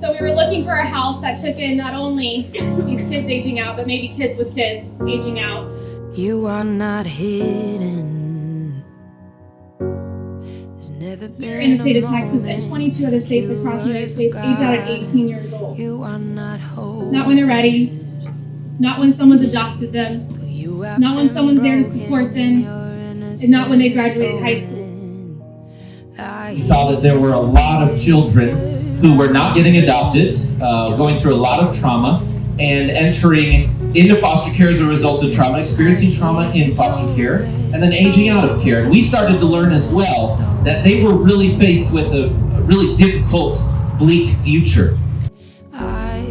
So we were looking for a house that took in not only these kids aging out, but maybe kids with kids aging out. You are not hidden. There's never been In the state of Texas and 22 other states across the United States age out at 18 years old. You are not whole. Not when they're ready, not when someone's adopted them, not when someone's there to support them, and not when they graduated high school. We saw that there were a lot of children who were not getting adopted, going through a lot of trauma, and entering into foster care as a result of trauma, experiencing trauma in foster care, and then aging out of care. And we started to learn as well that they were really faced with a really difficult, bleak future. I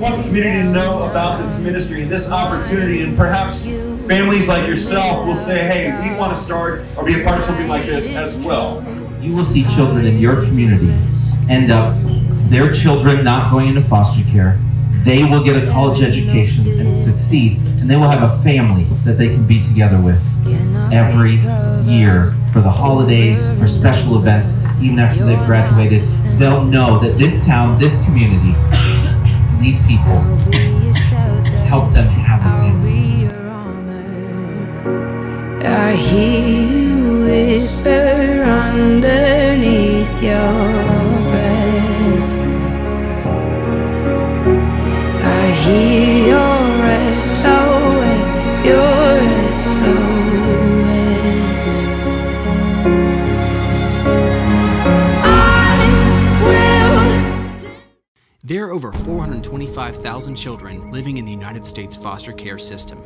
want the community to know about this ministry, this opportunity, and perhaps families like yourself will say, hey, we want to start or be a part of something like this as well. You will see children in your community end up, their children not going into foster care, they will get a college education and succeed, and they will have a family that they can be together with every year for the holidays, for special events, even after they've graduated. They'll know that this town, this community, these people help them have a family. I hear you whisper underneath your breath. I hear your SOS, your SOS. I will. There are over 425,000 children living in the United States foster care system.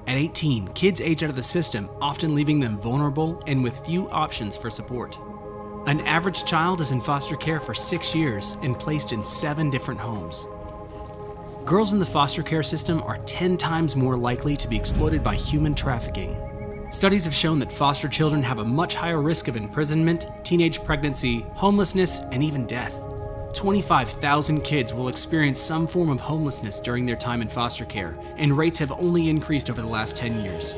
At 18, kids age out of the system, often leaving them vulnerable and with few options for support. An average child is in foster care for 6 years and placed in 7 different homes. Girls in the foster care system are 10 times more likely to be exploited by human trafficking. Studies have shown that foster children have a much higher risk of imprisonment, teenage pregnancy, homelessness, and even death. 25,000 kids will experience some form of homelessness during their time in foster care, and rates have only increased over the last 10 years.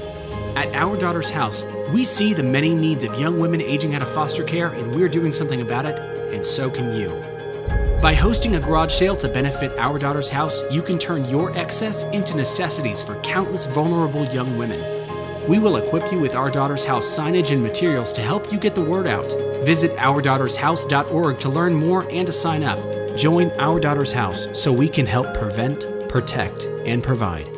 At Our Daughter's House, we see the many needs of young women aging out of foster care, and we're doing something about it, and so can you. By hosting a garage sale to benefit Our Daughter's House, you can turn your excess into necessities for countless vulnerable young women. We will equip you with Our Daughter's House signage and materials to help you get the word out. Visit OurDaughtersHouse.org to learn more and to sign up. Join Our Daughter's House so we can help prevent, protect, and provide.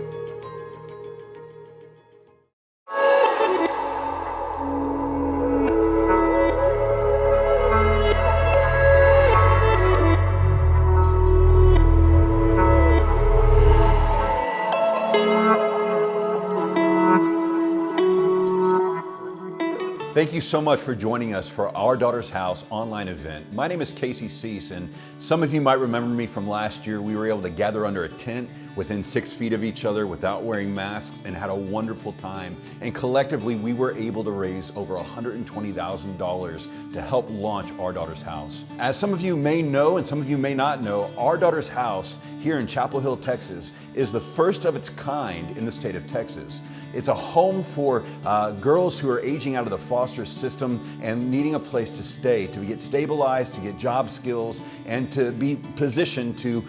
Thank you so much for joining us for Our Daughter's House online event. My name is Casey Cease, and some of you might remember me from last year. We were able to gather under a tent within 6 feet of each other without wearing masks and had a wonderful time. And collectively, we were able to raise over $120,000 to help launch Our Daughter's House. As some of you may know and some of you may not know, Our Daughter's House here in Chapel Hill, Texas is the first of its kind in the state of Texas. It's a home for girls who are aging out of the foster system and needing a place to stay, to get stabilized, to get job skills, and to be positioned to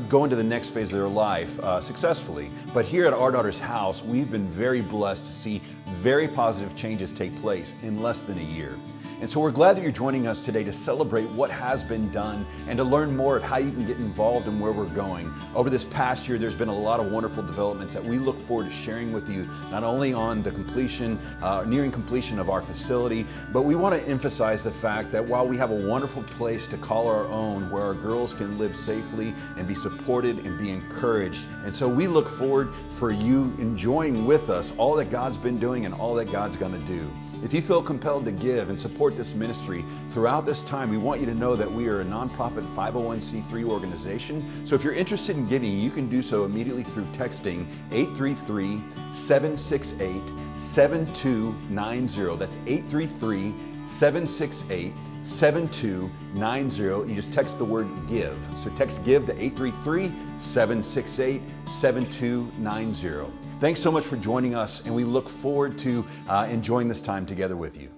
go into the next phase of their life successfully. But here at Our Daughter's House, we've been very blessed to see very positive changes take place in less than a year. And so we're glad that you're joining us today to celebrate what has been done and to learn more of how you can get involved in where we're going. Over this past year, there's been a lot of wonderful developments that we look forward to sharing with you, not only on the completion, nearing completion of our facility, but we want to emphasize the fact that while we have a wonderful place to call our own, where our girls can live safely and be supported and be encouraged. And so we look forward for you enjoying with us all that God's been doing and all that God's going to do. If you feel compelled to give and support this ministry throughout this time, we want you to know that we are a nonprofit 501c3 organization. So if you're interested in giving, you can do so immediately through texting 833-768-7290. That's 833-768-7290. You just text the word give. So text give to 833-768-7290. Thanks so much for joining us, and we look forward to enjoying this time together with you.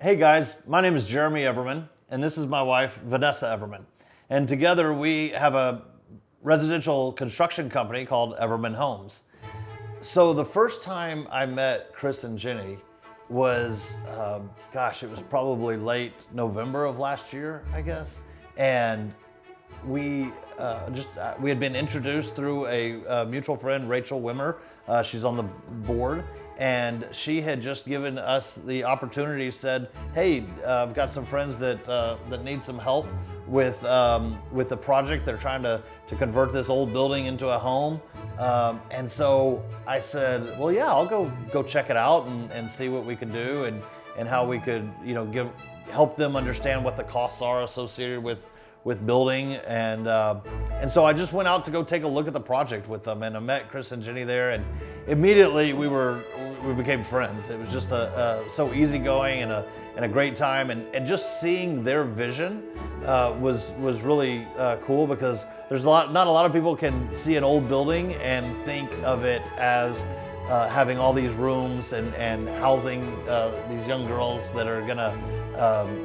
Hey guys, my name is Jeremy Everman, and this is my wife, Vanessa Everman. And together we have a residential construction company called Everman Homes. So the first time I met Chris and Jenny was, it was probably late November of last year, I guess. And we had been introduced through a mutual friend, Rachel Wimmer. She's on the board. And she had just given us the opportunity, said, hey, I've got some friends that need some help with the project. They're trying to convert this old building into a home. And so I said, well, yeah, I'll go check it out and see what we can do and how we could, help them understand what the costs are associated with building. And so I just went out to go take a look at the project with them, and I met Chris and Jenny there, and immediately we became friends. It was just so easygoing and a great time, and just seeing their vision was really cool, because there's not a lot of people can see an old building and think of it as having all these rooms and housing these young girls that are gonna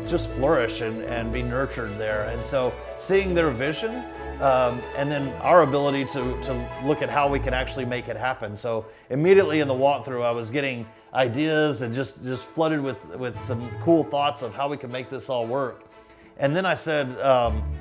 just flourish and be nurtured there. And so seeing their vision, and then our ability to look at how we can actually make it happen. So immediately in the walkthrough, I was getting ideas and just flooded with some cool thoughts of how we can make this all work. And then I said,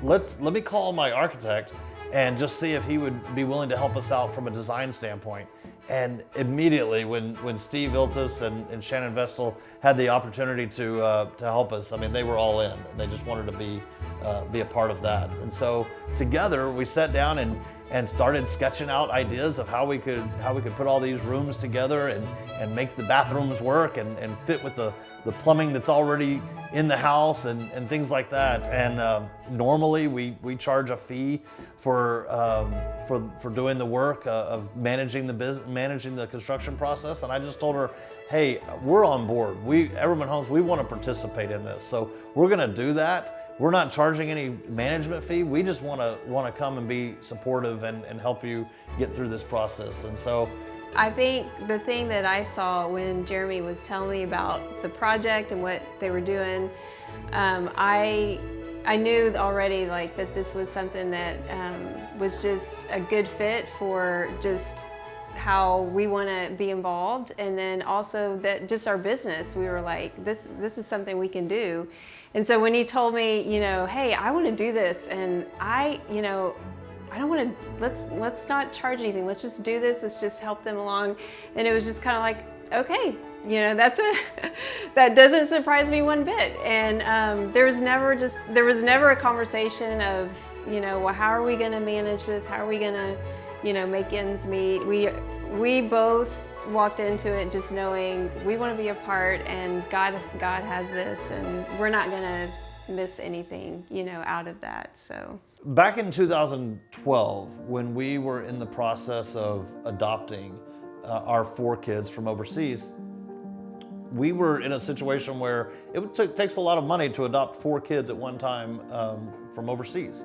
let me call my architect and just see if he would be willing to help us out from a design standpoint. And immediately, when Steve Iltis and Shannon Vestal had the opportunity to help us, I mean, they were all in. They just wanted to be a part of that. And so together, we sat down and started sketching out ideas of how we could put all these rooms together and make the bathrooms work and fit with the plumbing that's already in the house and things like that. And normally we charge a fee for doing the work of managing the construction process. And I just told her, hey, we're on board. Everman Homes, we want to participate in this, so we're going to do that. We're not charging any management fee. We just want to come and be supportive and help you get through this process. And so I think the thing that I saw when Jeremy was telling me about the project and what they were doing, I knew already that this was something that was just a good fit for just how we want to be involved, and then also that just our business, we were like, this is something we can do. And so when he told me, hey, I want to do this, and I don't want to, let's not charge anything. Let's just do this. Let's just help them along. And it was just kind of like, okay, that doesn't surprise me one bit. And there was never a conversation of, well, how are we going to manage this? How are we going to, make ends meet? We both walked into it just knowing we want to be a part, and God has this, and we're not going to miss anything, out of that. So back in 2012, when we were in the process of adopting our 4 kids from overseas, we were in a situation where it takes a lot of money to adopt 4 kids at one time from overseas.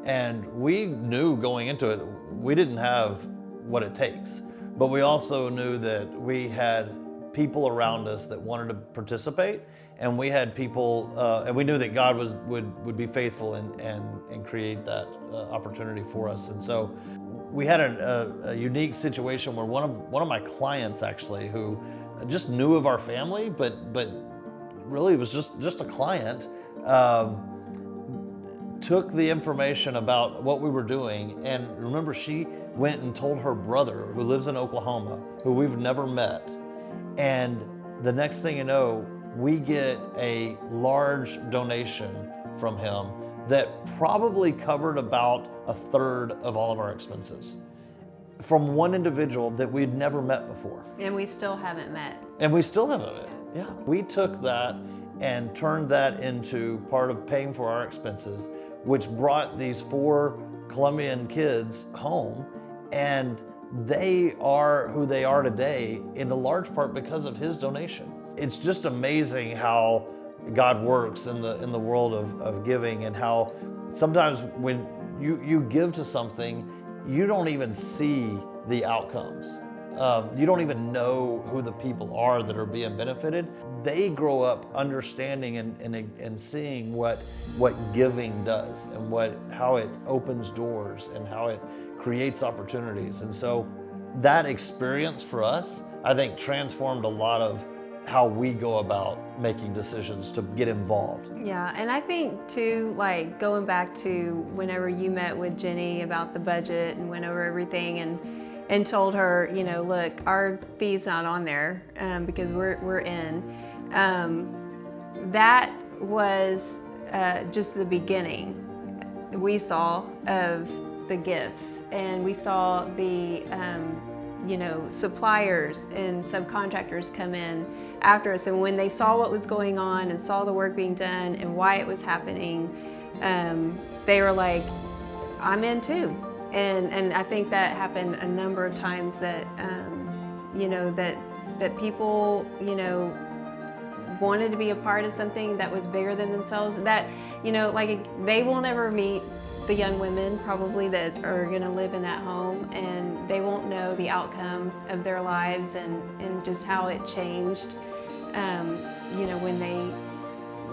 And we knew going into it, we didn't have what it takes, but we also knew that we had people around us that wanted to participate, and we had people, and we knew that God would be faithful and create that opportunity for us. And so we had a unique situation where one of my clients, actually, who just knew of our family, but really was just a client, took the information about what we were doing. And remember, she went and told her brother, who lives in Oklahoma, who we've never met. And the next thing you know, we get a large donation from him that probably covered about a third of all of our expenses, from one individual that we'd never met before. And we still haven't met. Yeah. We took that and turned that into part of paying for our expenses, which brought these 4 Colombian kids home, and they are who they are today in a large part because of his donation. It's just amazing how God works in the world of giving, and how sometimes when you give to something, you don't even see the outcomes. You don't even know who the people are that are being benefited. They grow up understanding and seeing what giving does, and how it opens doors and how it creates opportunities. And so that experience for us, I think, transformed a lot of how we go about making decisions to get involved. Yeah, and I think too, going back to whenever you met with Jenny about the budget and went over everything and told her, look, our fee's not on there because we're in. That was just the beginning we saw of the gifts, and we saw the suppliers and subcontractors come in after us, and when they saw what was going on and saw the work being done and why it was happening, they were like, I'm in too. And I think that happened a number of times that that people wanted to be a part of something that was bigger than themselves, that they will never meet the young women probably that are going to live in that home, and they won't know the outcome of their lives and just how it changed when they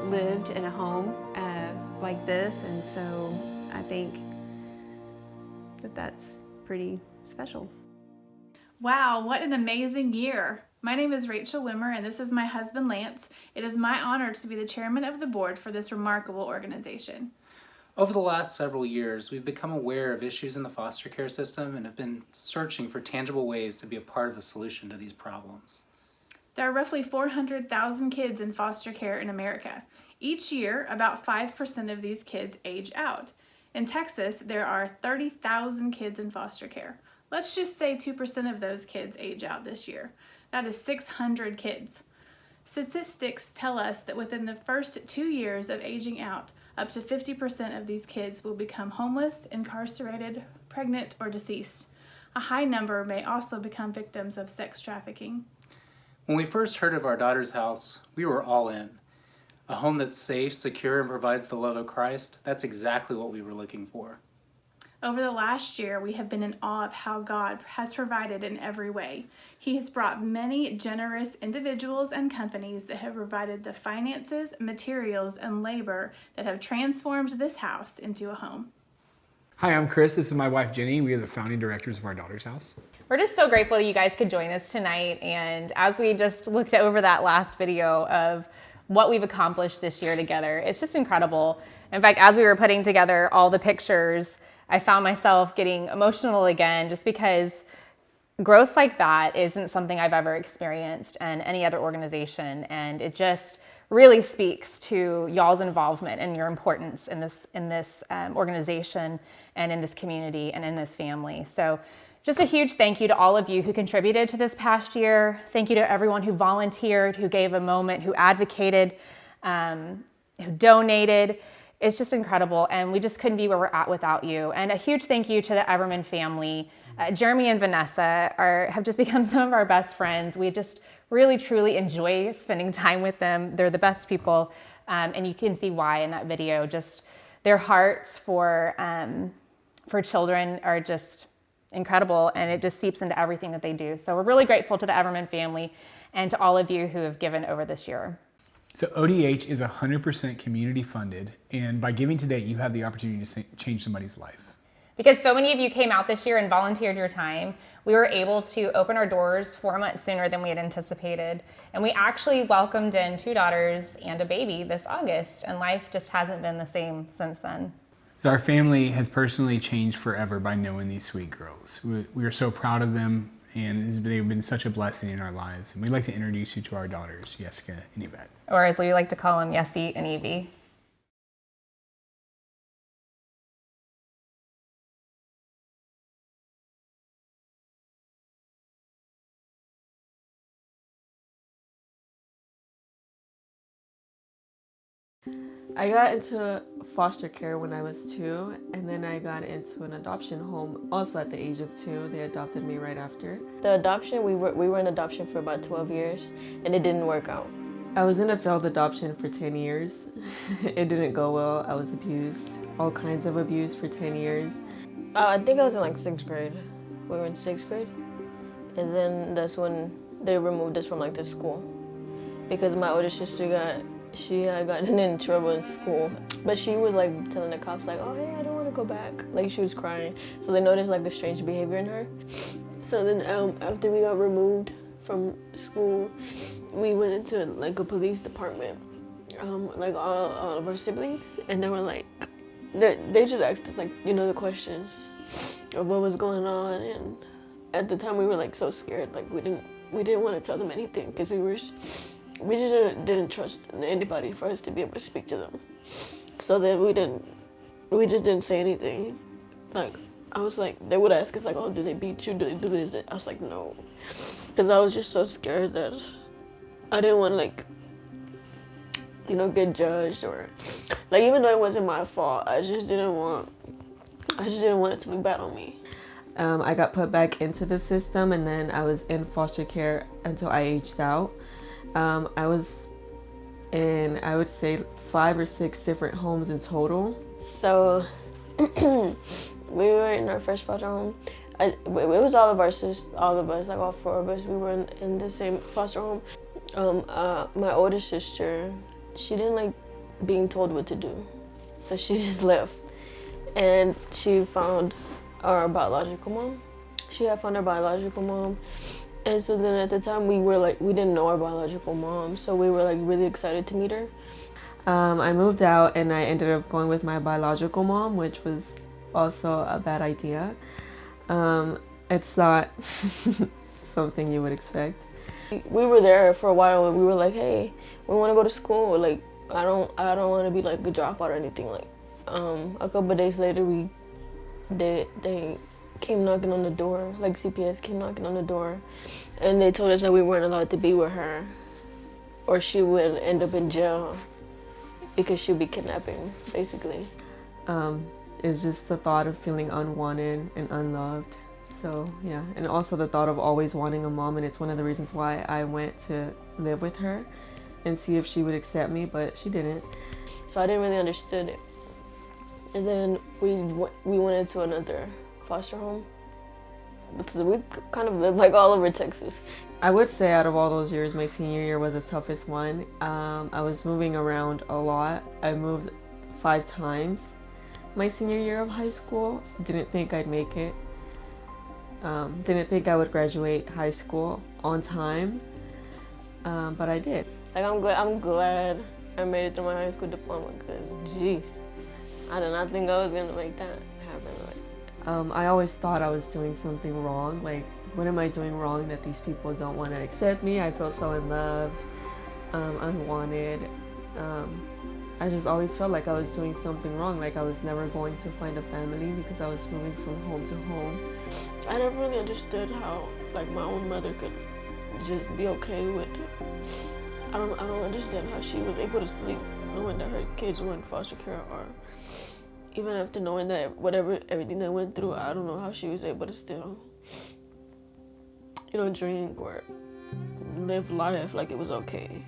lived in a home like this. And so I think that's pretty special. Wow, what an amazing year. My name is Rachel Wimmer, and this is my husband Lance. It is my honor to be the chairman of the board for this remarkable organization. Over the last several years, we've become aware of issues in the foster care system and have been searching for tangible ways to be a part of the solution to these problems. There are roughly 400,000 kids in foster care in America. Each year, about 5% of these kids age out. In Texas, there are 30,000 kids in foster care. Let's just say 2% of those kids age out this year. That is 600 kids. Statistics tell us that within the first 2 years of aging out, up to 50% of these kids will become homeless, incarcerated, pregnant, or deceased. A high number may also become victims of sex trafficking. When we first heard of Our Daughter's House, we were all in. A home that's safe, secure, and provides the love of Christ, that's exactly what we were looking for. Over the last year, we have been in awe of how God has provided in every way. He has brought many generous individuals and companies that have provided the finances, materials, and labor that have transformed this house into a home. Hi, I'm Chris. This is my wife, Jenny. We are the founding directors of Our Daughter's House. We're just so grateful that you guys could join us tonight. And as we just looked over that last video of what we've accomplished this year together, it's just incredible. In fact, as we were putting together all the pictures, I found myself getting emotional again, just because growth like that isn't something I've ever experienced in any other organization. And it just really speaks to y'all's involvement and your importance in this organization and in this community and in this family. So just a huge thank you to all of you who contributed to this past year. Thank you to everyone who volunteered, who gave a moment, who advocated, who donated. It's just incredible, and we just couldn't be where we're at without you. And a huge thank you to the Everman family. Jeremy and Vanessa have just become some of our best friends. We just really, truly enjoy spending time with them. They're the best people, and you can see why in that video. Just their hearts for children are just incredible, and it just seeps into everything that they do. So we're really grateful to the Everman family and to all of you who have given over this year. So ODH is 100% community funded, and by giving today, you have the opportunity to change somebody's life. Because so many of you came out this year and volunteered your time, we were able to open our doors 4 months sooner than we had anticipated. And we actually welcomed in 2 daughters and a baby this August, and life just hasn't been the same since then. So our family has personally changed forever by knowing these sweet girls. We are so proud of them, and they've been such a blessing in our lives. And we'd like to introduce you to our daughters, Jessica and Yvette. Or as we like to call them, Yessie and Evie. I got into foster care when I was 2, and then I got into an adoption home also at the age of 2. They adopted me right after. The adoption, we were in adoption for about 12 years, and it didn't work out. I was in a failed adoption for 10 years. It didn't go well. I was abused, all kinds of abuse for 10 years. I think I was in like 6th grade. We were in 6th grade, and then that's when they removed us from like the school because my older sister she had gotten in trouble in school, but she was like telling the cops like, oh hey, I don't want to go back. Like she was crying, so they noticed like the strange behavior in her. So then after we got removed from school, we went into like a police department, like all of our siblings, and they were like, they just asked us like, the questions of what was going on, and at the time we were like so scared, like we didn't want to tell them anything because we just didn't trust anybody for us to be able to speak to them. So then we just didn't say anything. Like, I was like, they would ask us like, oh, do they beat you? Do they do this? I was like, no. Because I was just so scared that I didn't want to, like, you know, get judged, or like, even though it wasn't my fault, I just didn't want it to look bad on me. I got put back into the system, and then I was in foster care until I aged out. I was in, I would say, 5 or 6 different homes in total. So we were in our first foster home. It was all of us, like all 4 of us, we were in the same foster home. My older sister, she didn't like being told what to do, so she just left. And she found our biological mom. She had found our biological mom. And so then at the time we didn't know our biological mom, so we were like really excited to meet her. I moved out and I ended up going with my biological mom, which was also a bad idea. It's not something you would expect. We were there for a while and we were like, hey, we want to go to school. Like, I don't want to be like a dropout or anything. Like, a couple of days later, they came knocking on the door. Like, CPS came knocking on the door, and they told us that we weren't allowed to be with her, or she would end up in jail because she'd be kidnapping, basically. It's just the thought of feeling unwanted and unloved. So yeah, and also the thought of always wanting a mom, and it's one of the reasons why I went to live with her and see if she would accept me, but she didn't. So I didn't really understand it. And then we went into another foster home. So we kind of lived like all over Texas. I would say out of all those years, my senior year was the toughest one. I was moving around a lot. I moved 5 times my senior year of high school. Didn't think I'd make it. Didn't think I would graduate high school on time, but I did. Like, I'm glad I made it through my high school diploma, because jeez, I did not think I was gonna make that happen. I always thought I was doing something wrong. Like, what am I doing wrong that these people don't want to accept me? I felt so unloved, unwanted. I just always felt like I was doing something wrong, like I was never going to find a family because I was moving from home to home. I never really understood how, like, my own mother could just be okay with it. I don't understand how she was able to sleep knowing that her kids were in foster care, or even after knowing that everything they went through, I don't know how she was able to still, you know, drink or live life like it was okay.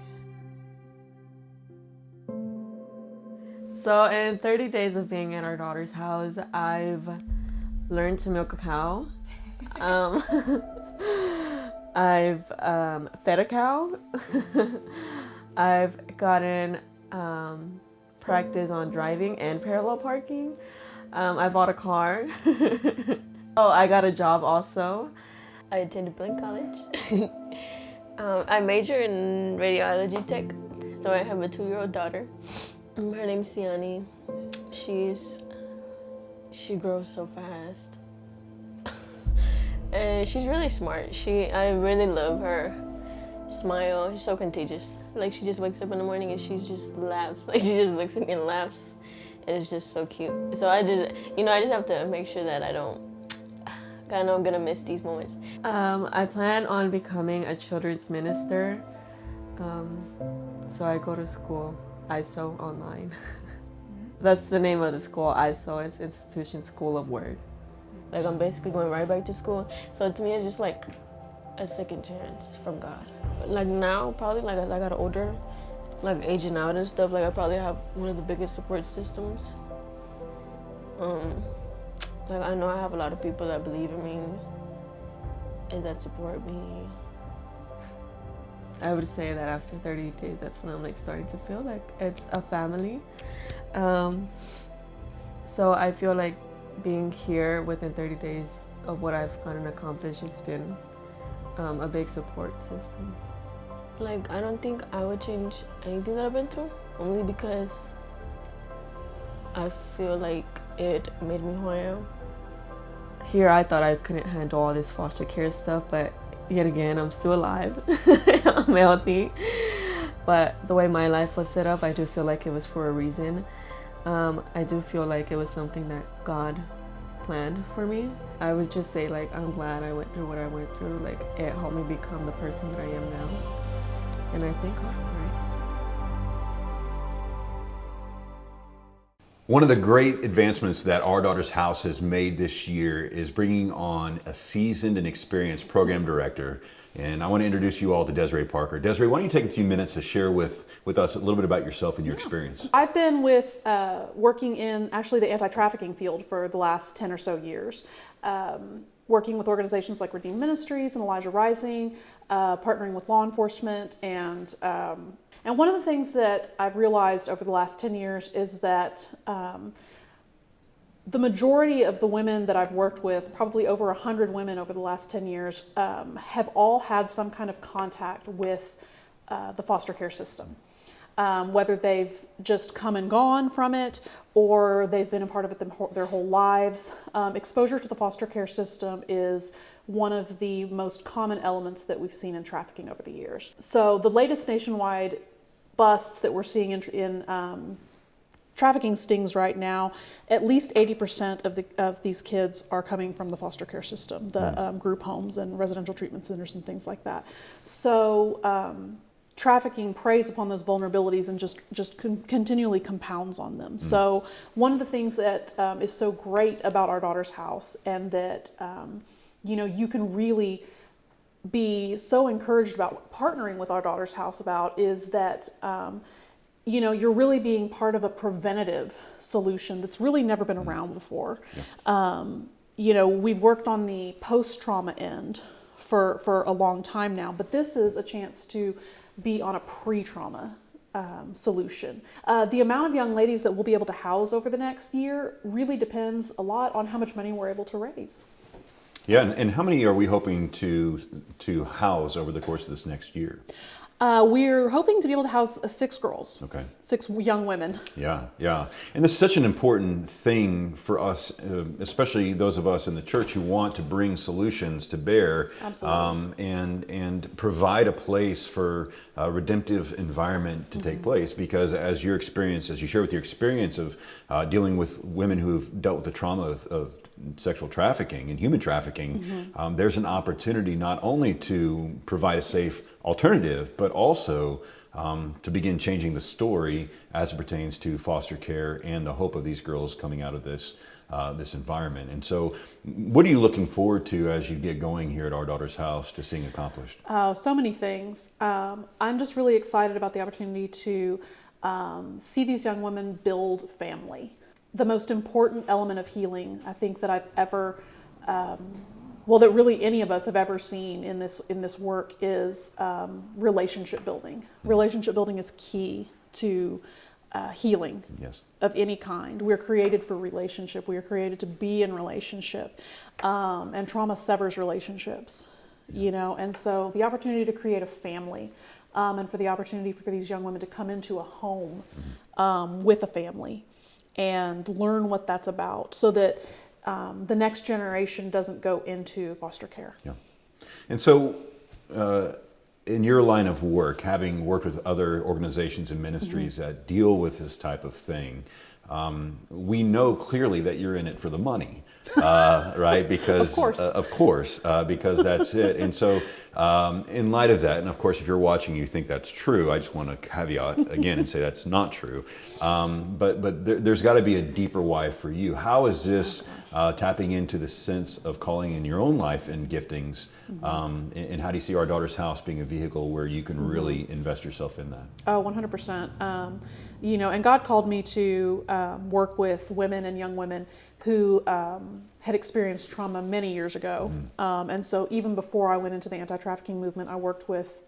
So in 30 days of being at our daughter's house, I've learned to milk a cow. I've fed a cow. I've gotten practice on driving and parallel parking. I bought a car. Oh, I got a job also. I attended Blinn College. I major in radiology tech, so I have a 2-year-old daughter. Her name's Siani. She grows so fast. And she's really smart. I really love her smile. She's so contagious. Like, she just wakes up in the morning and she just laughs. Like, she just looks at me and laughs. And it's just so cute. So I just have to make sure that I know I'm gonna miss these moments. I plan on becoming a children's minister. So I go to school, ISO online. That's the name of the school, ISO. It's Institution School of Word. Like, I'm basically going right back to school. So to me, it's just like a second chance from God. Like, now, probably, like, as I got older, like, aging out and stuff, like, I probably have one of the biggest support systems. Like, I know I have a lot of people that believe in me and that support me. I would say that after 30 days, that's when I'm, like, starting to feel like it's a family. So I feel like being here within 30 days of what I've gotten accomplished, it's been a big support system. Like, I don't think I would change anything that I've been through, only because I feel like it made me who I am. Here, I thought I couldn't handle all this foster care stuff, but yet again, I'm still alive. I'm healthy. But the way my life was set up, I do feel like it was for a reason. I do feel like it was something that God planned for me. I would just say, like, I'm glad I went through what I went through. Like, it helped me become the person that I am now. And I thank God for it. One of the great advancements that Our Daughter's House has made this year is bringing on a seasoned and experienced program director. And I want to introduce you all to Desiree Parker. Desiree, why don't you take a few minutes to share with us a little bit about yourself and your experience? I've been working in actually the anti-trafficking field for the last 10 or so years. Working with organizations like Redeemed Ministries and Elijah Rising, partnering with law enforcement, and one of the things that I've realized over the last 10 years is that the majority of the women that I've worked with, probably over 100 women over the last 10 years, have all had some kind of contact with the foster care system. Whether they've just come and gone from it or they've been a part of it their whole lives. Exposure to the foster care system is one of the most common elements that we've seen in trafficking over the years. So the latest nationwide busts that we're seeing in trafficking stings right now, at least 80% of these kids are coming from the foster care system, the group homes and residential treatment centers and things like that. So trafficking preys upon those vulnerabilities and just continually compounds on them. So one of the things that is so great about Our Daughter's House, and that you can really be so encouraged about partnering with Our Daughter's House about, is that you're really being part of a preventative solution that's really never been around before. Yeah. We've worked on the post-trauma end for a long time now, but this is a chance to be on a pre-trauma solution. The amount of young ladies that we'll be able to house over the next year really depends a lot on how much money we're able to raise. Yeah, and how many are we hoping to house over the course of this next year? We're hoping to be able to house 6 girls. Okay. 6 young women. Yeah. And this is such an important thing for us, especially those of us in the church who want to bring solutions to bear. Absolutely. And provide a place for a redemptive environment to take place. Because as you share with your experience of dealing with women who've dealt with the trauma of sexual trafficking and human trafficking, there's an opportunity not only to provide a safe alternative, but also to begin changing the story as it pertains to foster care and the hope of these girls coming out of this environment. And so what are you looking forward to as you get going here at Our Daughter's House to seeing accomplished? So many things. I'm just really excited about the opportunity to see these young women build family. The most important element of healing, I think, that I've ever, that really any of us have ever seen in this work is relationship building. Relationship building is key to healing of any kind. We're created for relationship. We are created to be in relationship, and trauma severs relationships. And so the opportunity to create a family, and for the opportunity for these young women to come into a home with a family and learn what that's about, so that the next generation doesn't go into foster care. Yeah. And so in your line of work, having worked with other organizations and ministries that deal with this type of thing, we know clearly that you're in it for the money, right? Because of course, because that's it. And so in light of that, and of course, if you're watching, you think that's true, I just want to caveat again and say that's not true. But there's got to be a deeper why for you. How is this tapping into the sense of calling in your own life and giftings? And how do you see Our Daughter's House being a vehicle where you can really invest yourself in that? Oh, 100%. And God called me to work with women and young women who had experienced trauma many years ago. And so even before I went into the anti-trafficking movement, I worked with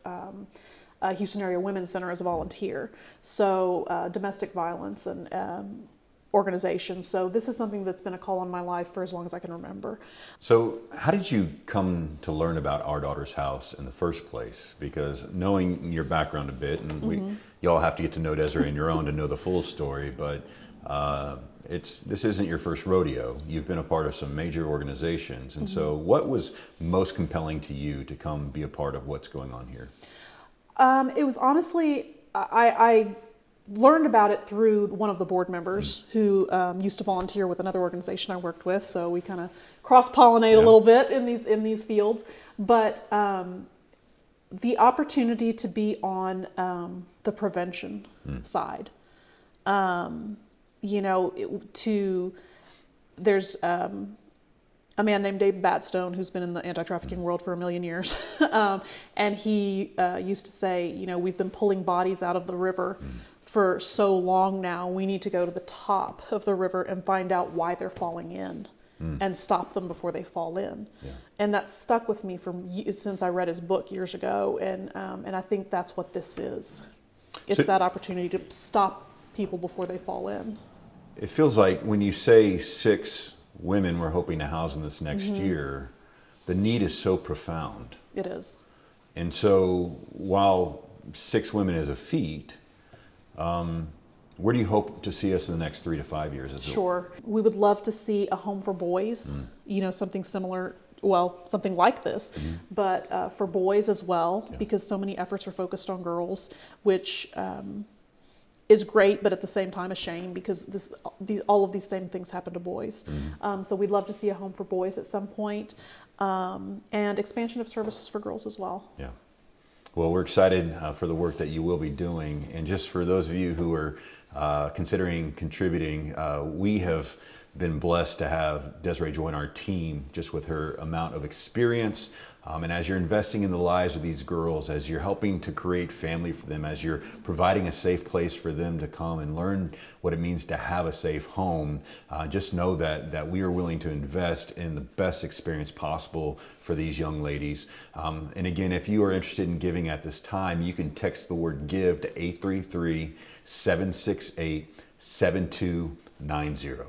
Houston Area Women's Center as a volunteer. So domestic violence and organizations. So this is something that's been a call on my life for as long as I can remember. So how did you come to learn about Our Daughter's House in the first place? Because knowing your background a bit, and you all have to get to know Desiree on your own to know the full story, but this isn't your first rodeo. You've been a part of some major organizations. And so what was most compelling to you to come be a part of what's going on here? It was honestly, I learned about it through one of the board members who used to volunteer with another organization I worked with. So we kind of cross-pollinate a little bit in these fields. But the opportunity to be on the prevention side, there's a man named David Batstone who's been in the anti-trafficking world for 1,000,000 years. And he used to say, we've been pulling bodies out of the river for so long now, we need to go to the top of the river and find out why they're falling in and stop them before they fall in. Yeah. And that stuck with me since I read his book years ago. And I think that's what this is. It's that opportunity to stop people before they fall in. It feels like when you say 6 women we're hoping to house in this next year, the need is so profound. It is. And so while 6 women is a feat, where do you hope to see us in the next 3 to 5 years? Sure. We would love to see a home for boys, something similar, something like this, but for boys as well, because so many efforts are focused on girls, which is great, but at the same time a shame, because all of these same things happen to boys. So we'd love to see a home for boys at some point, and expansion of services for girls as well. Yeah. Well, we're excited for the work that you will be doing. And just for those of you who are considering contributing, we have been blessed to have Desiree join our team just with her amount of experience. And as you're investing in the lives of these girls, as you're helping to create family for them, as you're providing a safe place for them to come and learn what it means to have a safe home, just know that we are willing to invest in the best experience possible for these young ladies. And again, if you are interested in giving at this time, you can text the word GIVE to 833-768-7290.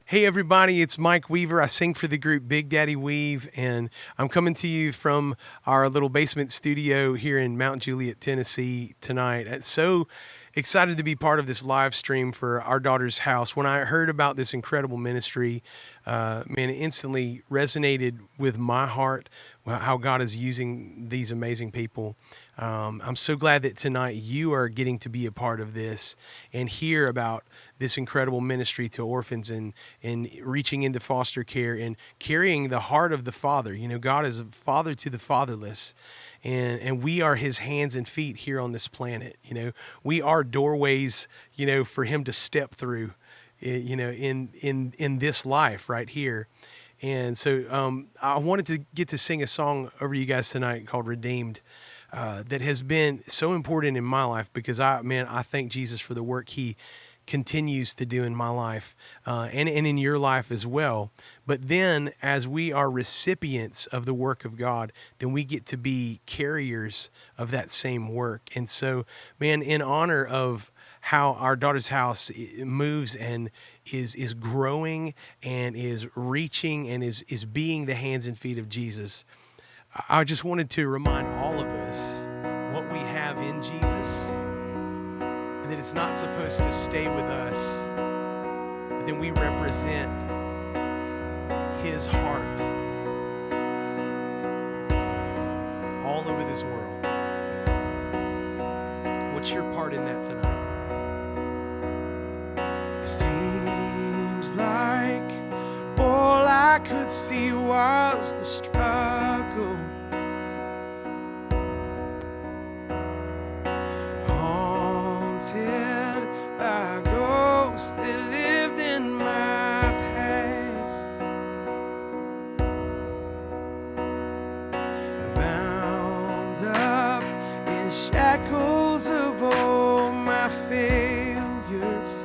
Hey everybody, it's Mike Weaver. I sing for the group Big Daddy Weave, and I'm coming to you from our little basement studio here in Mount Juliet, Tennessee tonight. I'm so excited to be part of this live stream for Our Daughter's House. When I heard about this incredible ministry, it instantly resonated with my heart, how God is using these amazing people. I'm so glad that tonight you are getting to be a part of this and hear about this incredible ministry to orphans and reaching into foster care and carrying the heart of the Father. God is a father to the fatherless, and we are his hands and feet here on this planet. We are doorways, for him to step through, in this life right here. And so I wanted to get to sing a song over you guys tonight called Redeemed. That has been so important in my life because I thank Jesus for the work he continues to do in my life and in your life as well. But then as we are recipients of the work of God, then we get to be carriers of that same work. And so, in honor of how Our Daughter's House moves and is growing and is reaching and is being the hands and feet of Jesus, I just wanted to remind all of us what we have in Jesus, and that it's not supposed to stay with us, but then we represent his heart all over this world. What's your part in that tonight? It seems like all I could see was the struggle. Haunted by ghosts that lived in my past. Bound up in shackles of all my failures.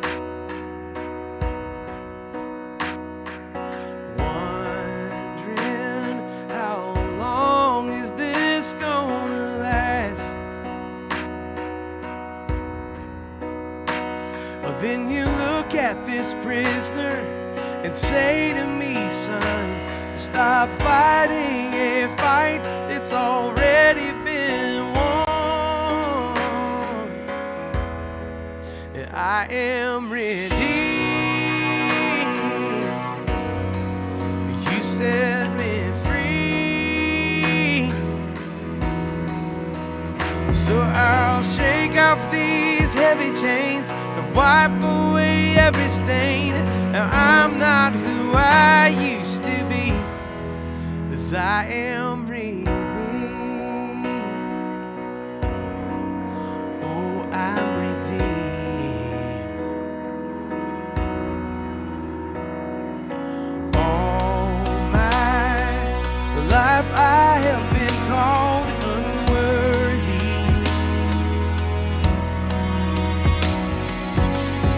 Gonna last. But then you look at this prisoner and say to me, son, stop fighting a fight that's already been won. And I am redeemed. You set me free. So I'll shake off these these heavy chains and wipe away every stain. Now I'm not who I used to be, 'cause I am redeemed. Oh, I'm redeemed. All my life I have been called unworthy,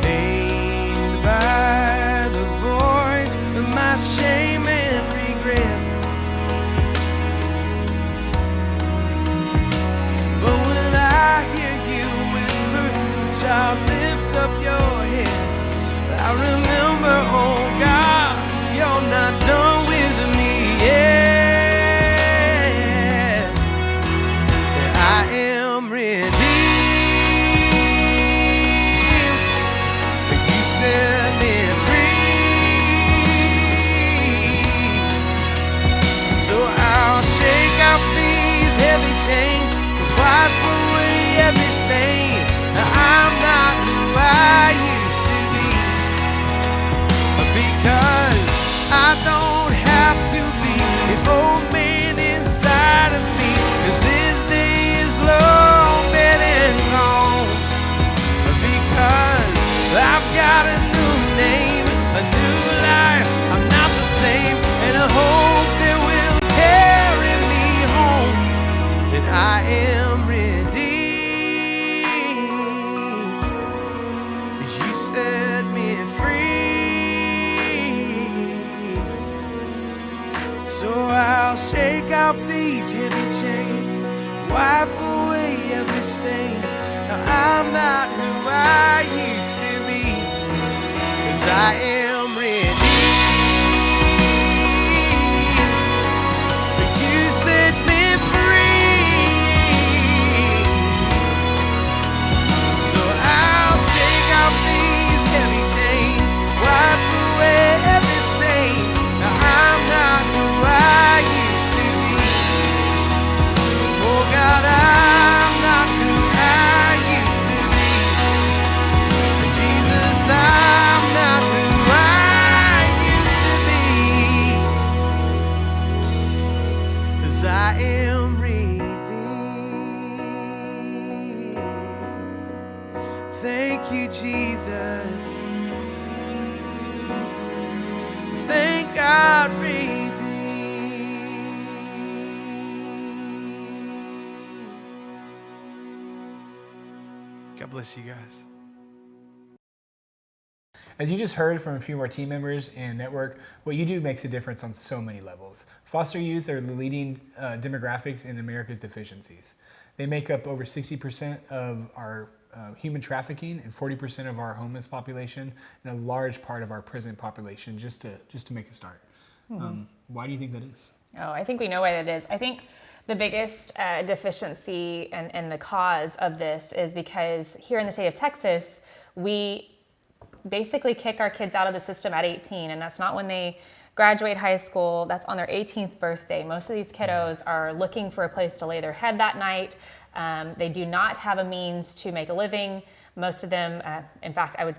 named by the voice of my shame and regret. But when I hear you whisper, child, lift up your head, I remember, oh God, you're not done with me yet. I am redeemed. You set me free. So I'll shake off these heavy chains, wipe away every stain. I'm not who I used to be, because I don't have to be the old man inside of me, 'cause his day is long dead and gone. Because I've got a new name, a new life, I'm not the same, and a hope that will carry me home. And I am redeemed. You set me free. So I'll shake off these heavy chains, wipe away every stain. Now I'm not who I used to be, 'cause I am redeemed. You set me free. So I'll shake off these heavy chains, wipe away every stain. Now I'm not who I used to be. Oh God, I'm not who I used to be. Jesus, I'm not who I used to be, 'cause I am redeemed. Thank you, Jesus. Thank God, redeemed. God bless you guys. As you just heard from a few of our team members and network, what you do makes a difference on so many levels. Foster youth are the leading demographics in America's deficiencies. They make up over 60% of our human trafficking and 40% of our homeless population and a large part of our prison population, just to make a start. Why do you think that is? Oh, I think we know what it is. I think the biggest deficiency and the cause of this is because here in the state of Texas, we basically kick our kids out of the system at 18, and that's not when they graduate high school, that's on their 18th birthday. Most of these kiddos are looking for a place to lay their head that night. They do not have a means to make a living. Most of them, in fact, I would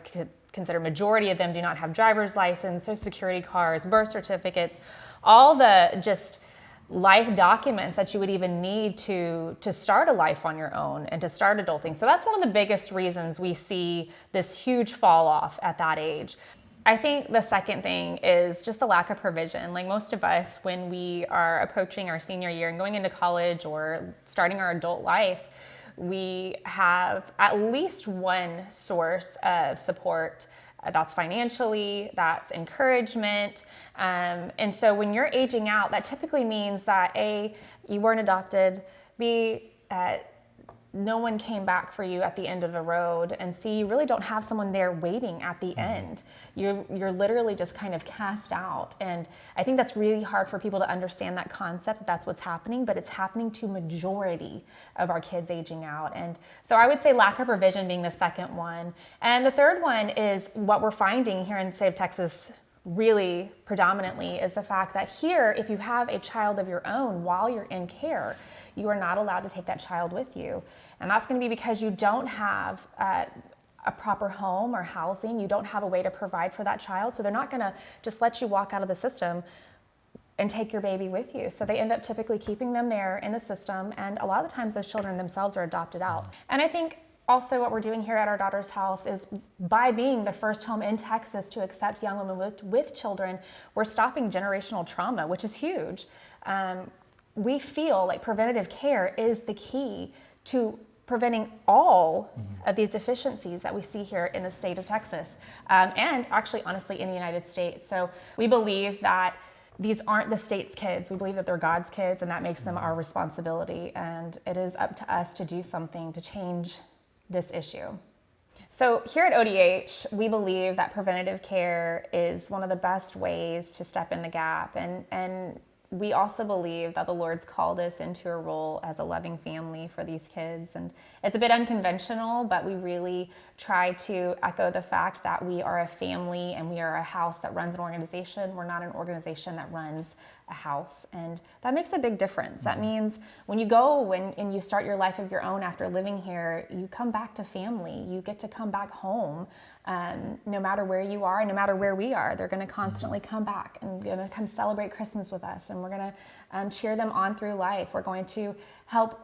consider majority of them do not have driver's license, social security cards, birth certificates, all the just life documents that you would even need to start a life on your own and to start adulting. So that's one of the biggest reasons we see this huge fall off at that age. I think the second thing is just the lack of provision. Like most of us, when we are approaching our senior year and going into college or starting our adult life, we have at least one source of support. That's financially, that's encouragement. And so when you're aging out, that typically means that A, you weren't adopted, B, no one came back for you at the end of the road, and C, you really don't have someone there waiting at the end. You're literally just kind of cast out. And I think that's really hard for people to understand that concept, that that's what's happening, but it's happening to majority of our kids aging out. And so I would say lack of provision being the second one. And the third one is what we're finding here in the state of Texas really predominantly is the fact that here, if you have a child of your own while you're in care, you are not allowed to take that child with you. And that's going to be because you don't have a proper home or housing. You don't have a way to provide for that child. So they're not going to just let you walk out of the system and take your baby with you. So they end up typically keeping them there in the system. And a lot of the times those children themselves are adopted out. And I think also what we're doing here at our daughter's house is, by being the first home in Texas to accept young women with children, we're stopping generational trauma, which is huge. We feel like preventative care is the key to preventing all of these deficiencies that we see here in the state of Texas, and actually, honestly, in the United States. So we believe that these aren't the state's kids. We believe that they're God's kids, and that makes them our responsibility. And it is up to us to do something to change this issue. So here at ODH, we believe that preventative care is one of the best ways to step in the gap. And we also believe that the Lord's called us into a role as a loving family for these kids. And it's a bit unconventional, but we really try to echo the fact that we are a family and we are a house that runs an organization. We're not an organization that runs a house. And that makes a big difference. That means when you go and you start your life of your own after living here, you come back to family. You get to come back home. No matter where you are, no matter where we are, they're going to constantly come back and going to come celebrate Christmas with us, and we're going to cheer them on through life. We're going to help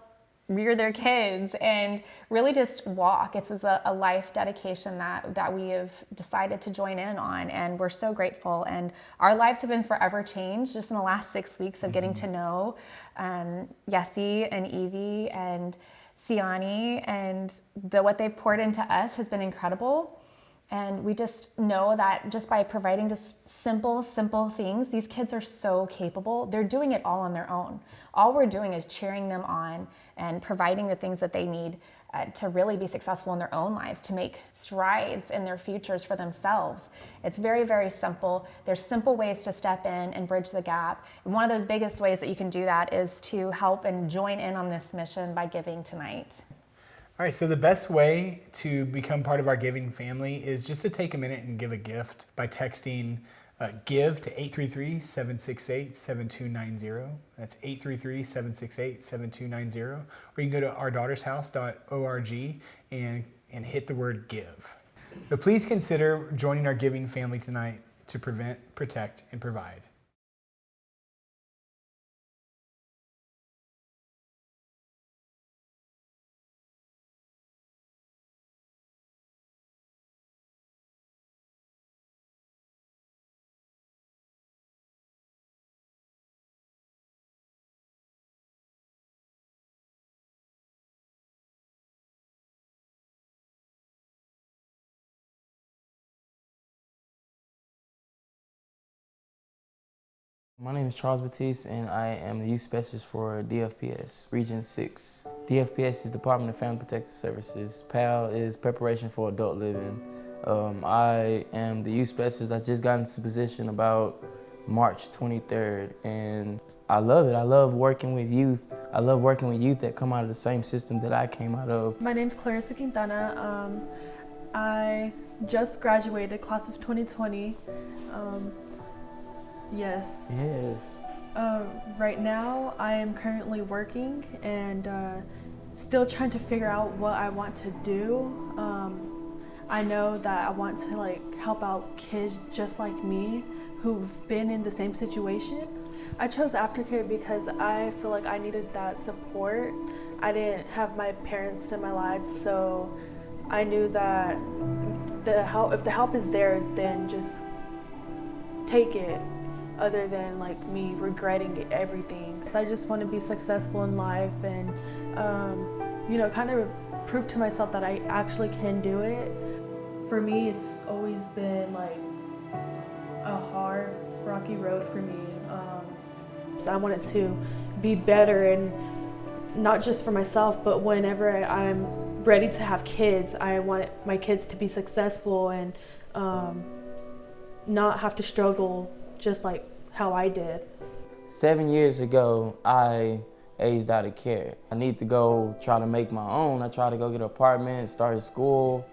rear their kids and really just walk. It's a life dedication that we have decided to join in on, and we're so grateful. And our lives have been forever changed just in the last 6 weeks of getting to know Yessie and Evie and Siani, and what they've poured into us has been incredible. And we just know that just by providing just simple things, these kids are so capable. They're doing it all on their own. All we're doing is cheering them on and providing the things that they need to really be successful in their own lives, to make strides in their futures for themselves. It's very, very simple. There's simple ways to step in and bridge the gap. And one of those biggest ways that you can do that is to help and join in on this mission by giving tonight. All right, so the best way to become part of our giving family is just to take a minute and give a gift by texting GIVE to 833-768-7290. That's 833-768-7290. Or you can go to ourdaughterhouse.org and hit the word GIVE. But please consider joining our giving family tonight to prevent, protect, and provide. My name is Charles Batiste, and I am the youth specialist for DFPS, Region 6. DFPS is Department of Family Protective Services. PAL is Preparation for Adult Living. I am the youth specialist. I just got into position about March 23rd, and I love it. I love working with youth. I love working with youth that come out of the same system that I came out of. My name's Clarissa Quintana. I just graduated, class of 2020. Yes. Right now, I am currently working and still trying to figure out what I want to do. I know that I want to help out kids just like me who've been in the same situation. I chose aftercare because I feel like I needed that support. I didn't have my parents in my life, so I knew that if the help is there, then just take it, other than me regretting everything. So I just want to be successful in life and kind of prove to myself that I actually can do it. For me, it's always been a hard, rocky road for me. So I wanted to be better, and not just for myself, but whenever I'm ready to have kids, I want my kids to be successful and not have to struggle just like how I did. 7 years ago, I aged out of care. I need to go try to make my own. I tried to go get an apartment, started school.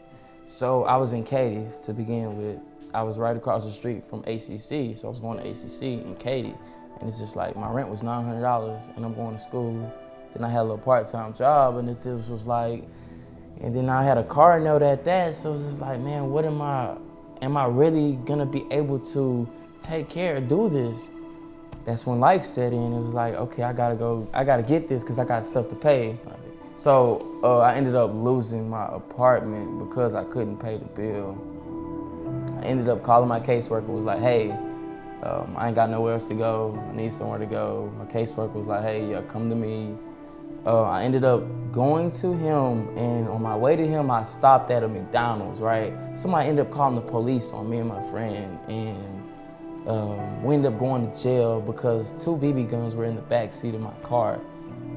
So I was in Katy to begin with. I was right across the street from ACC, so I was going to ACC in Katy. And it's just like, my rent was $900 and I'm going to school. Then I had a little part-time job and it just was like, and then I had a car note at that, so it was just like, man, what am I really gonna be able to take care, do this? That's when life set in. It was like, okay, I gotta get this because I got stuff to pay. So I ended up losing my apartment because I couldn't pay the bill. I ended up calling my caseworker, was like, hey, I ain't got nowhere else to go, I need somewhere to go. My caseworker was like, hey, yeah, come to me. I ended up going to him, and on my way to him, I stopped at a McDonald's, right? Somebody ended up calling the police on me and my friend, and we ended up going to jail because 2 BB guns were in the back seat of my car.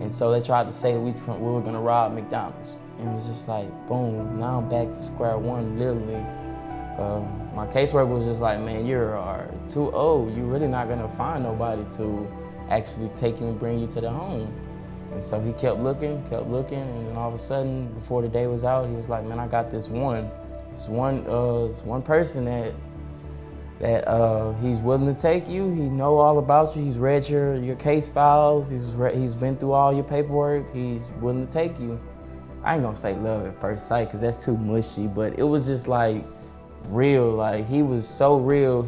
And so they tried to say we were gonna rob McDonald's. And it was just like, boom, now I'm back to square one, literally. My caseworker was just like, man, you're too old. You're really not gonna find nobody to actually take you and bring you to the home. And so he kept looking, and then all of a sudden, before the day was out, he was like, man, I got this one person that he's willing to take you. He know all about you. He's read your case files. He's been through all your paperwork. He's willing to take you. I ain't gonna say love at first sight because that's too mushy, but it was just like real. Like, he was so real.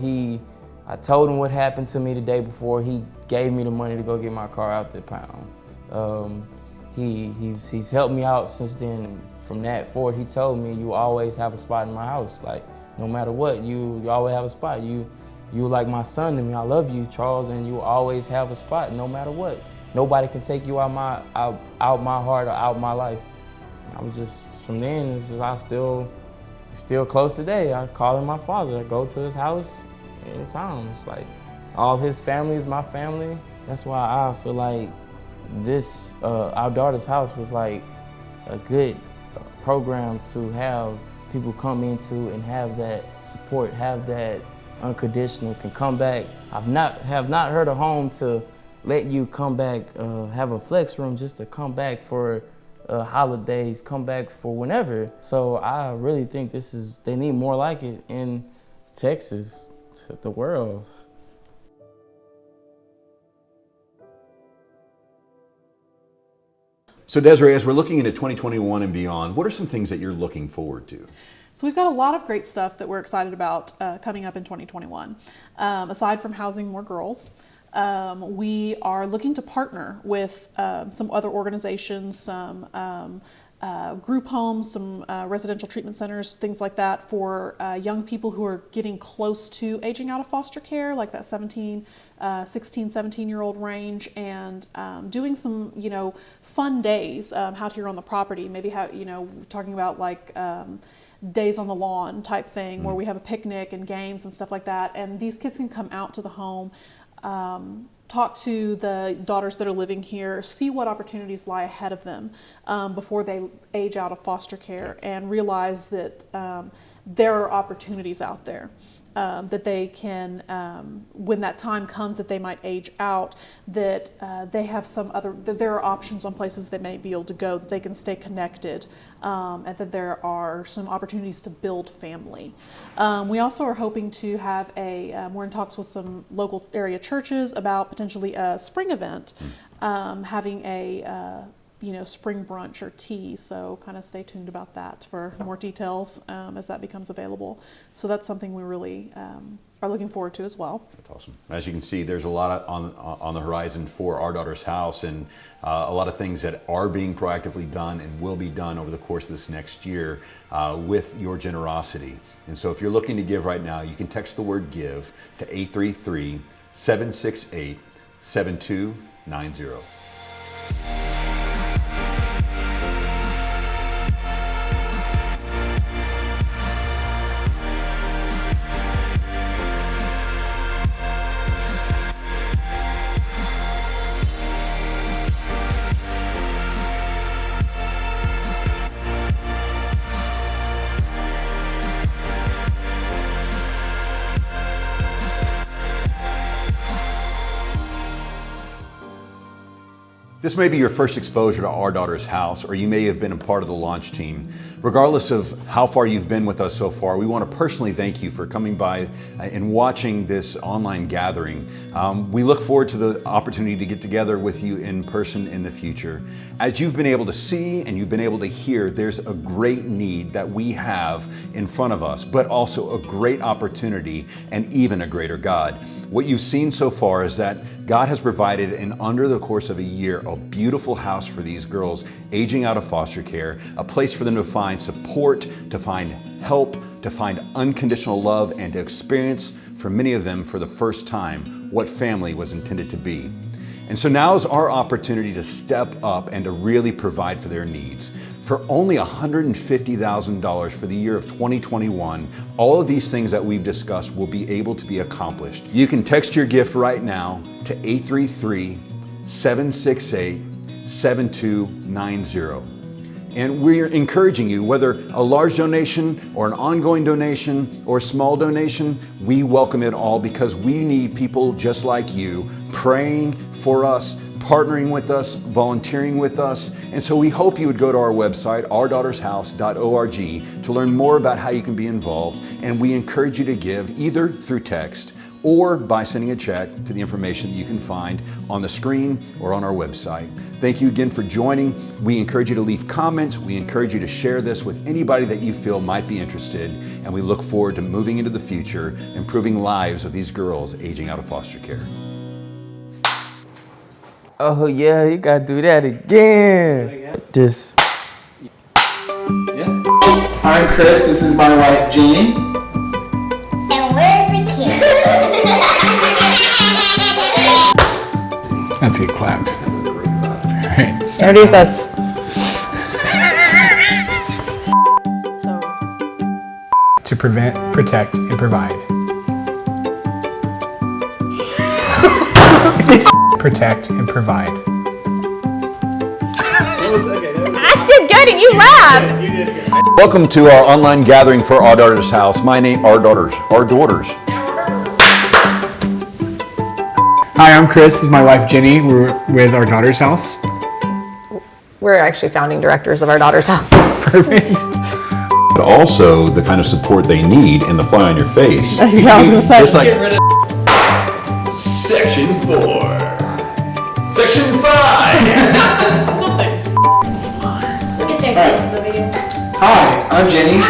I told him what happened to me the day before. He gave me the money to go get my car out the pound. He's helped me out since then. And from that forward, he told me, you always have a spot in my house. Like, no matter what, you always have a spot. You like my son to me. I love you, Charles, and you always have a spot no matter what. Nobody can take you out my heart or out my life. I was just, from then, it's just, I still close today. I call him my father. I go to his house anytime. It's like, all his family is my family. That's why I feel like this, our daughter's house was like a good program to have people come into and have that support, have that unconditional, can come back. Have not heard a home to let you come back, have a flex room just to come back for holidays, come back for whenever. So I really think they need more like it in Texas, to the world. So Desiree, as we're looking into 2021 and beyond, what are some things that you're looking forward to? So we've got a lot of great stuff that we're excited about coming up in 2021. Aside from housing more girls, we are looking to partner with some other organizations, some group homes, some residential treatment centers, things like that, for young people who are getting close to aging out of foster care, like that 16, 17-year-old range, and doing some, fun days out here on the property. Maybe talking about like days on the lawn type thing, where we have a picnic and games and stuff like that. And these kids can come out to the home, talk to the daughters that are living here, see what opportunities lie ahead of them before they age out of foster care, and realize that there are opportunities out there that they can, when that time comes that they might age out, that they have that there are options on places they may be able to go, that they can stay connected, and that there are some opportunities to build family. We also are hoping to have we're in talks with some local area churches about potentially a spring event, having a spring brunch or tea. So kind of stay tuned about that for more details as that becomes available. So that's something we really are looking forward to as well. That's awesome. As you can see, there's a lot on the horizon for Our Daughter's House, and a lot of things that are being proactively done and will be done over the course of this next year with your generosity. And so if you're looking to give right now, you can text the word GIVE to 833-768-7290. This may be your first exposure to Our Daughter's House, or you may have been a part of the launch team. Regardless of how far you've been with us so far, we want to personally thank you for coming by and watching this online gathering. We look forward to the opportunity to get together with you in person in the future. As you've been able to see and you've been able to hear, there's a great need that we have in front of us, but also a great opportunity and even a greater God. What you've seen so far is that God has provided, in under the course of a year, a beautiful house for these girls aging out of foster care, a place for them to find support, to find help, to find unconditional love, and to experience, for many of them for the first time, what family was intended to be. And so now is our opportunity to step up and to really provide for their needs. For only $150,000 for the year of 2021, all of these things that we've discussed will be able to be accomplished. You can text your gift right now to 833-768-7290. And we're encouraging you, whether a large donation or an ongoing donation or a small donation, we welcome it all, because we need people just like you praying for us, partnering with us, volunteering with us. And so we hope you would go to our website, ourdaughtershouse.org, to learn more about how you can be involved. And we encourage you to give either through text or by sending a check to the information that you can find on the screen or on our website. Thank you again for joining. We encourage you to leave comments. We encourage you to share this with anybody that you feel might be interested. And we look forward to moving into the future, improving lives of these girls aging out of foster care. Oh yeah, you gotta do that again. Just. I'm Chris, this is my wife Jeannie. And we're the kids. That's a good clap. All right, Introduce us. To prevent, protect, and provide. Protect and provide. I did good and you laughed. Welcome to our online gathering for Our Daughter's House. My name, Our Daughters. Hi, I'm Chris. This is my wife Jenny. We're with Our Daughter's House. We're actually founding directors of Our Daughter's House. Perfect. But also the kind of support they need and the fly on your face. Yeah, I was gonna say. Just like Section 4. Section 5. Something. Look at their face in the video. Hi, I'm Jenny.